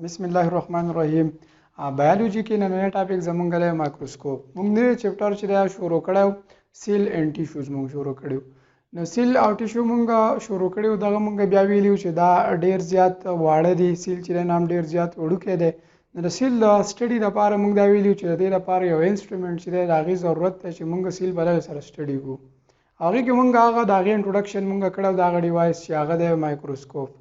بسم الله الرحمن الرحیم. بایولوژي کې نن ټاپک زمونږ له مایکروسکوپ موږ نوی چپټر چې دا شروع کړو سیل اینډ ټیشوز موږ شروع کړو. نو سیل او ټیشو موږ شروع کړو دغه موږ بیا ویلو چې دا ډیر زیات واړه دي. سیل چې نام ډیر زیات وړوکی دی. نو د سیل د سټډي لپاره موږ دا ویلو چې د دې لپاره یو انسټرومنټ چې دی د هغې ضرورت دی چې موږ سیل بل سره سټډي کوو. هغې کې موږ هغه د هغې انټروډکشن موږ کړو د هغه ډیوایس چې هغه دی مایکروسکوپ.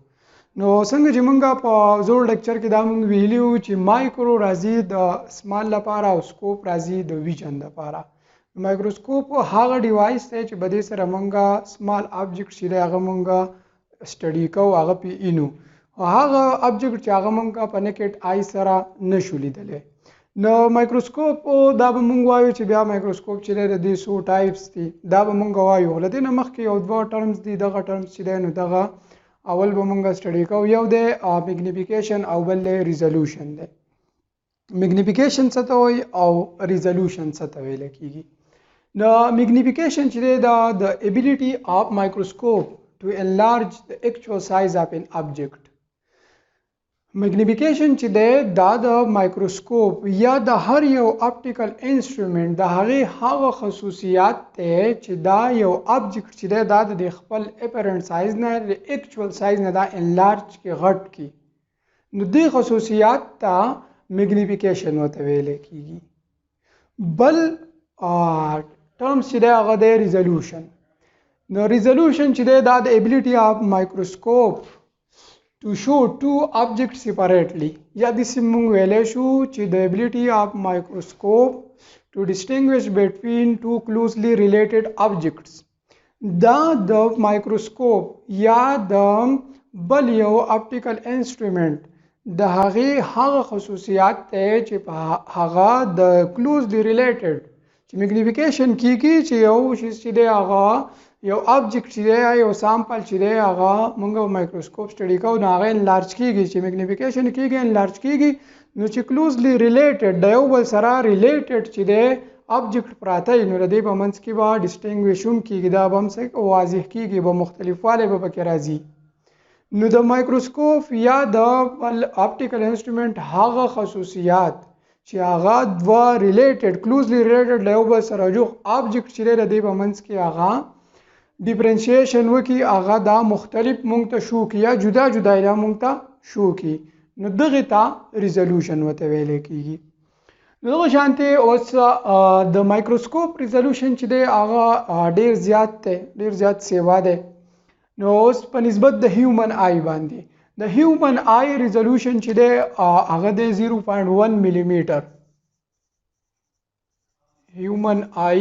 نو څنګه چې مونږ په زوړ لیکچر کې دا مونږ ویلي وو چې مایکرو راځي د سمال لپاره او سکوپ راځي د ویژن لپاره. مایکروسکوپ هغه ډیوایس دی چې په دې سره مونږ سمال آبجیکټ چې دی هغه مونږ سټډي کوو، هغه پې اینو. هغه آبجیکټ چې هغه مونږ په نیکټ آی سره نشو لیدلی. نو مایکروسکوپ دا به مونږ وایو چې بیا مایکروسکوپ چې دی د دې څو ټایپس دي دا به مونږ وایو. له دې نه مخکې یو دوه ټرمز دي. دغه ټرمز چې دی نو دغه اول به مونږ سټډي کوو. یو دی میګنیفیکیشن او بل دی ریزولوشن دی. میګنیفیکیشن څه ته وایي او ریزولوشن څه ته ویل کیږي؟ نو میګنیفیکیشن چې دی دا د ابیلیټي اف مایکروسکوپ ټو انلارج د ایکچوال سایز اف ان آبجیکټ. میګنیفیکیشن چې دی دا د مایکروسکوپ یا د هر یو اپټیکل انسټرومنټ د هغې هغه خصوصیات دی چې دا یو آبجیکټ چې دی دا د خپل اپرنټ سایز نه د ایکچوال سایز نه دا انلارج کې غټ کی. نو دې خصوصیات ته میګنیفیکیشن ورته ویل کیږي. بل ټرم چې دی هغه دی ریزولوشن. نو ریزولوشن چې دی دا د ابیلیټي اف مایکروسکوپ to show two objects separately. یا داسې موږ ویلی شو چې د ability of microscope to distinguish between two closely related objects. دا د مایکروسکوپ یا د بل یو اپټیکل انسټرومنټ د هغې هغه خصوصیات دی چې په هغه د closely related چې میګنیفیکیشن کیږي چې یو شی چې دی هغه یو آبجیکټ چې دی یو سامپل چې دی هغه موږ مایکروسکوپ سټډي کوو نو هغه انلارج کیږي. چې میګنیفیکیشن کیږي انلارج کیږي نو چې کلوزلی ریلیټډ د یو بل سره ریلیټډ چې دی آبجیکټ پراته وي نو د دې په منځ کې به ډسټینګویش هم کیږي. دا به هم واضح کیږي، به مختلف والی به پکې راځي. نو د مایکروسکوپ یا د اپټیکل انسټرومنټ هغه خصوصیات چې هغه دوه ریلیټډ کلوزلی ریلیټډ له یو بل سره جوړ آبجیکټ چې دی د دې په منځ کې هغه ډیفرنشیشن وکړي، هغه دا مختلف مونږ ته شو کړي یا جدا جدا یا مونږ ته شو کړي. نو دغې ته ریزولوشن ورته ویلی کیږي. نو دغه شانتې اوس د مایکروسکوپ ریزولوشن چې دی هغه ډیر زیات دی، ډیر زیات سیوا دی. نو اوس په نسبت د هیومن آی باندې د هیومن آی ریزولوشن چې دی هغه دی 0.1 ملي میټر. هیومن آی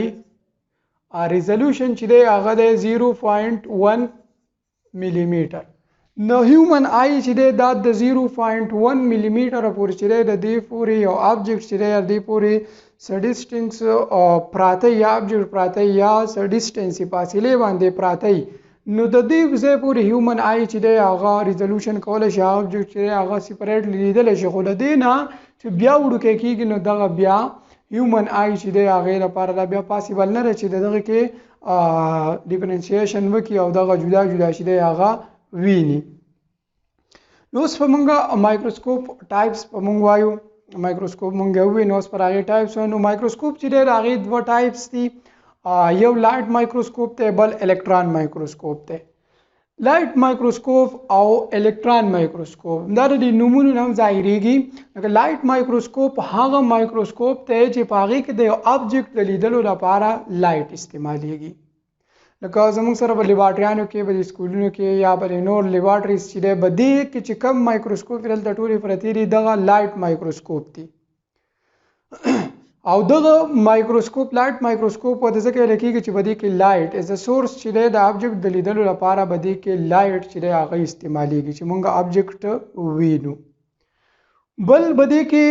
ریزولوشن چې دی هغه دی 0.1 ملي میټر. نو هیومن آی چې دی دا د 0.1 ملي میټر پورې چې دی د دې پورې یو آبجیکټ چې دی د دې پورې څه ډسټنس پراته یا آبجیکټ پراته یا څه ډسټنس فاصلې باندې پراته. نو د دې ځای پورې هیومن آی چې دی هغه ریزولوشن کولی شي آبجیکټ چې دی هغه سپریټلی لیدلی شي. خو له دې نه چې بیا وړوکی کېږي نو دغه بیا هیومن آی چې دی هغې لپاره دا بیا پاسیبل نه دی چې دغه کې ډیفرنشیشن وکړي او دغه جدا جدا چې دی هغه ویني. نو اوس په مونږ مایکروسکوپ ټایپس په مونږ وایو. مایکروسکوپ مونږ ووایو نو اوس پر هغې ټایپس وایو. نو مایکروسکوپ چې دی د هغې دوه ټایپس دي. یو لایټ مایکروسکوپ دی، بل الکتران مایکروسکوپ دی. لایټ مایکروسکوپ او الکتران مایکروسکوپ دا د دې نومونو نه هم ظاهریږي. لکه لایټ مایکروسکوپ هغه مایکروسکوپ دی چې په هغې کې د یو آبجیکټ د لیدلو لپاره لایټ استعمالیږي. لکه زموږ سره په لیبارټریانو کې به د سکولونو کې یا به نور لیبارټریز چې دی په دې کې چې کم مایکروسکوپ دلته ټولې پرتې دي دغه لایټ مایکروسکوپ دي. او دغه مایکروسکوپ لایټ مایکروسکوپ ورته ځکه ویل کېږي چې په دې کې لایټ از ا سورس چې دی د آبجیکټ د لیدلو لپاره په دې کې لایټ چې دی هغه استعمالیږي چې موږ آبجیکټ وینو. بل په دې کې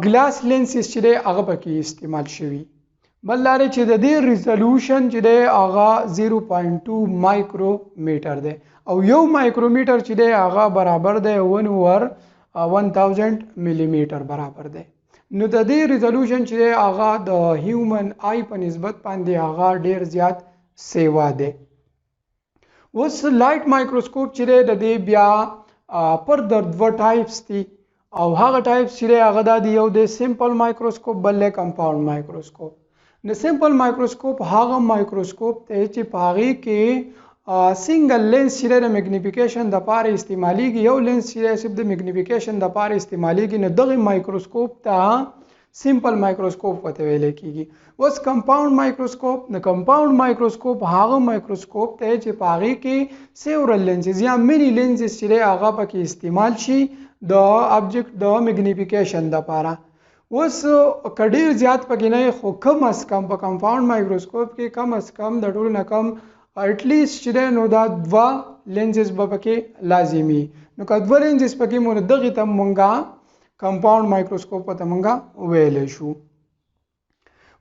ګلاس لینسز چې دی هغه پکې استعمال شوي. بل دا دی چې د دې ریزولوشن چې دی هغه 0.2 مایکرو میټر دی او یو مایکرو میټر چې دی هغه برابر دی 1/1000 ملي میټر برابر دی. نو د دې ریزولوشن چې دی هغه د هیومن آی په نسبت باندې هغه ډیر زیات سیوا دی. اوس لایټ مایکروسکوپ چې دی د دې بیا پر در دوه ټایپس دي. او هغه ټایپ چې هغه د یو د سمپل مایکروسکوپ بل له کمپاوند مایکروسکوپ. د سمپل مایکروسکوپ هغه مایکروسکوپ ته چې په هغې کې سنگل لینس چې د میګنیفیکیشن د پاره استعمالیږي، یو لینس چې صرف د میګنیفیکیشن د پاره استعمالیږي، نو دغه مایکروسکوپ ته سمپل مایکروسکوپ وته ویل کیږي. اوس کمپاوند مایکروسکوپ، نو کمپاوند مایکروسکوپ هغه مایکروسکوپ ته چې په هغې کې سیورل لینسز یا مینی لینسز چې هغه پکې استعمال شي د ابجیکټ د میګنیفیکیشن د پاره. اوس کډیر زیات پکې نه، خو کم از کم په کمپاوند مایکروسکوپ کې کم از کم د ټولو نه کم اټلیسټ چې نو دا 2 لینسز به پکې لازمي. نو که 2 لینسز پکې مونږ دغه ته مونږه کمپاوند مایکروسکوپ ته مونږه ویلی شو.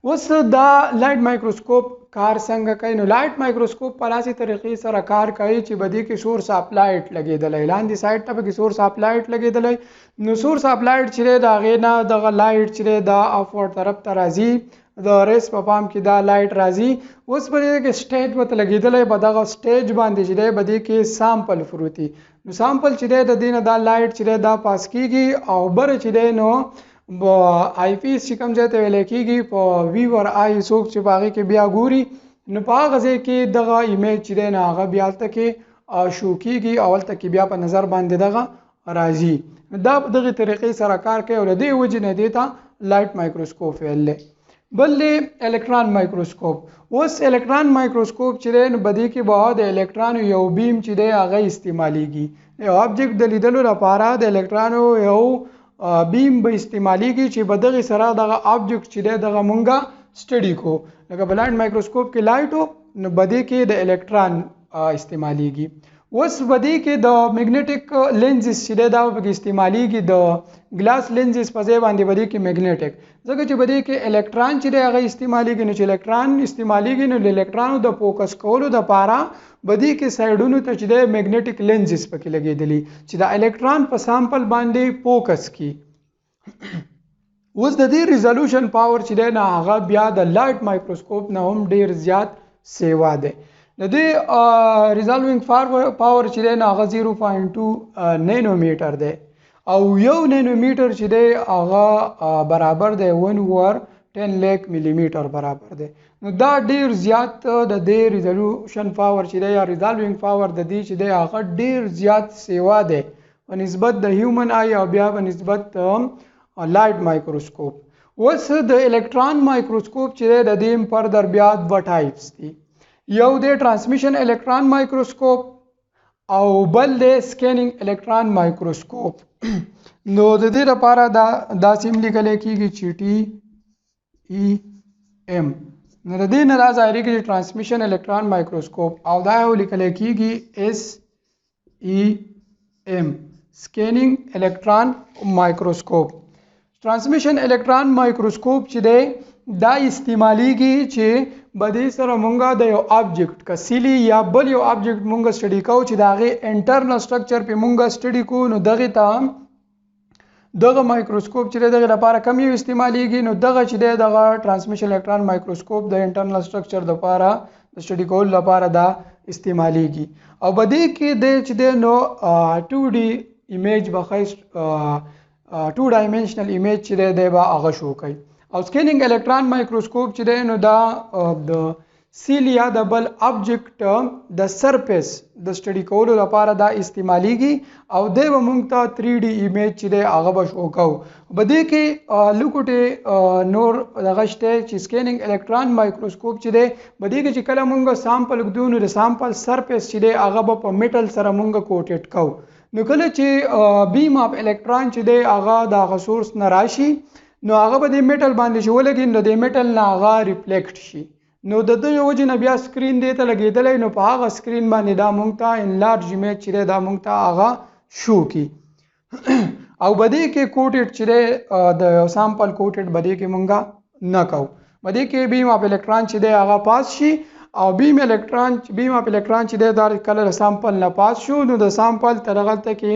اوس دا لایټ مایکروسکوپ کار څنګه کوي؟ نو لایټ مایکروسکوپ په داسې طریقې سره کار کوي چې بدی کې سورس اف لایټ لګېدلی، لاندې سایډ ته پکې سورس اف لایټ لګېدلی. نو سورس اف لایټ چې دی د هغې نه دغه لایټ چې دی دا افورډ طرف ته راځي، د ریس په پام کې دا لایټ راځي. اوس په دې کې سټیج ورته لګېدلی، په دغه سټیج باندې چې دی په دې کې سامپل فروتي. نو سامپل چې دی د دې نه دا لایټ چې دی دا پاس کېږي او بره چې دی نو آی پیس چې کوم ځای ته ویلی کېږي په ویور آی، څوک چې په هغې کې بیا ګوري نو په هغه ځای کې دغه ایمیج چې دی نو هغه بیا هلته کې شو کېږي او هلته کې بیا په نظر باندې دغه راځي. دا په دغې طریقې سره کار کوي او له دې وجې نه دې ته لایټ مایکروسکوپ ویلی. بل دی الکتران مایکروسکوپ. اوس الکتران مایکروسکوپ چې دی نو په دې کې به د الکترانو یو بیم چې دی هغه استعمالیږي. یو ابجیکټ د لیدلو لپاره د الکترانو یو بیم به استعمالیږي چې په دغې سره دغه ابجیکټ چې دی دغه مونږه سټډي کو. لکه په لایټ مایکروسکوپ کې لایټ و نو په دې کې د الکتران استعمالیږي. اوس په دې کې د میګنیټک لینزز چې دی دا پکې استعمالیږي، د ګلاس لینزز په ځای باندې په دې کې میګنیټک، ځکه چې په دې کې الکتران چې دی هغه استعمالیږي. نو چې الکتران استعمالیږي نو د الکترانو د فوکس کولو دپاره په دې کې سایډونو ته چې دی میګنیټک لینزز پکې لګېدلي چې د الکتران په سامپل باندې فوکس کړي. اوس د دې ریزولوشن پاور چې دی نه هغه بیا د لایټ مایکروسکوپ نه هم ډیر زیات سیوا دی. د دې ریزالوینګ پاور چې دی نه هغه 0.2 نینومیټر دی او 1 نینومیټر چې دی هغه برابر دی 1/10 لیک میلیمیټر برابر دی. نو دا ډیر زیات د دې ریزولوشن پاور چې دی یا ریزالوینګ پاور د دې چې دی هغه ډیر زیات سیوا دی په نسبت د هیومن آی او بیا په نسبت لایټ مایکروسکوپ. اوس د الکتران مایکروسکوپ چې دی د دې فردر بیا 2 ټایپس دي. یو دی ټرانسمیشن الکتران مایکروسکوپ او بل دی سکیننګ الکتران مایکروسکوپ. نو د دې لپاره دا سیم لیکلی کېږي چې TEM. نو د دې نه دا ظاهرېږي چې ټرانسمیشن الکتران مایکروسکوپ او دا یو لیکلی کېږي SEM سکیننګ الکتران مایکروسکوپ. ټرانسمیشن الکتران مایکروسکوپ چې دی دا استعمالیږي چې په دې سره مونږه د یو ابجیکټ که سیلي یا بل یو ابجیکټ مونږه سټډي کوو چې د هغې انټرنل سټرکچر پې مونږه سټډي کوو. نو دغې ته دغه مایکروسکوپ چې دی دغې لپاره کم یو استعمالیږي. نو دغه چې دی دغه ټرانسمیشن الکتران مایکروسکوپ د انټرنل سټرکچر دپاره د سټډي کولو لپاره دا استعمالیږي. او په دې کې دی چې دی نو 2D ایمیج به ښایست 2 ډایمنشنل ایمیج چې دی دی به هغه شو کوي. او سکیننګ الکتران مایکروسکوپ چې دی نو دا د سیل یا د بل ابجیکټ د سرفیس د سټډي کولو لپاره دا استعمالیږي او دی به مونږ ته 3D ایمیج چې دی هغه به شو کوو. په دې کې لوکوټې نور دغه شته چې سکیننګ الکتران مایکروسکوپ چې دی په دې کې چې کله مونږ سامپل ږدو نو د سامپل سرفیس چې دی هغه به په میټل سره مونږ کوټیډ کوو. نو کله چې بیم اف الکتران چې دی هغه د هغه سورس نه راشي نو هغه به د میټل باندې چې ولګي نو د میټل نه هغه ریفلیکټ شي. نو د دغې وجې نه بیا سکرین دې ته لګېدلی نو په هغه سکرین باندې دا مونږ ته انلارج ایمیج چې دی دا مونږ ته هغه شو کي. او په دې کې کوټیډ چې دی د یو سامپل کوټیډ په دې کې مونږه نه کوو. په دې کې بیم اف الکتران چې دی هغه پاس شي او بیم اف الکتران چې دی دا کله د سامپل نه پاس شو نو د سامپل تر هغلته کې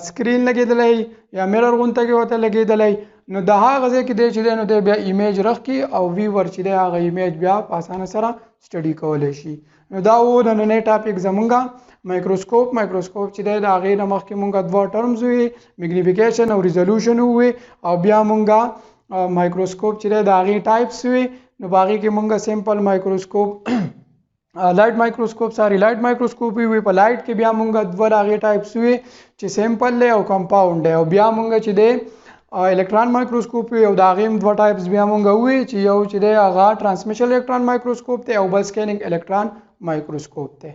سکرین لګېدلی یا میرر غونته کې ورته لګېدلی نو د هغه ځای کې دی چې دی نو دی بیا ایمیج رخکي او ویور چې دی هغه ایمیج بیا په اسانه سره سټډي کولی شي. نو دا و نننی ټاپک زمونږه مایکروسکوپ چې دی د هغې نه مخکې مونږه دوه ټرمز وي میګنیفیکیشن او ریزولوشن ووي او بیا مونږه مایکروسکوپ چې دی د هغې ټایپس وي. نو په هغې کې مونږه سمپل مایکروسکوپ لایټ مایکروسکوپ وي په لایټ کې بیا مونږه دوه د هغې ټایپس وي چې سمپل دی او کمپاونډ دی او بیا مونږه چې دی الکترون مایکروسکوپ وي او د هغې هم دوه ټایپس بیا مونږه وي چې یو چې دی هغه ټرانسمیشن الکترون مایکروسکوپ دی او بل سکیننګ الکترون مایکروسکوپ دی.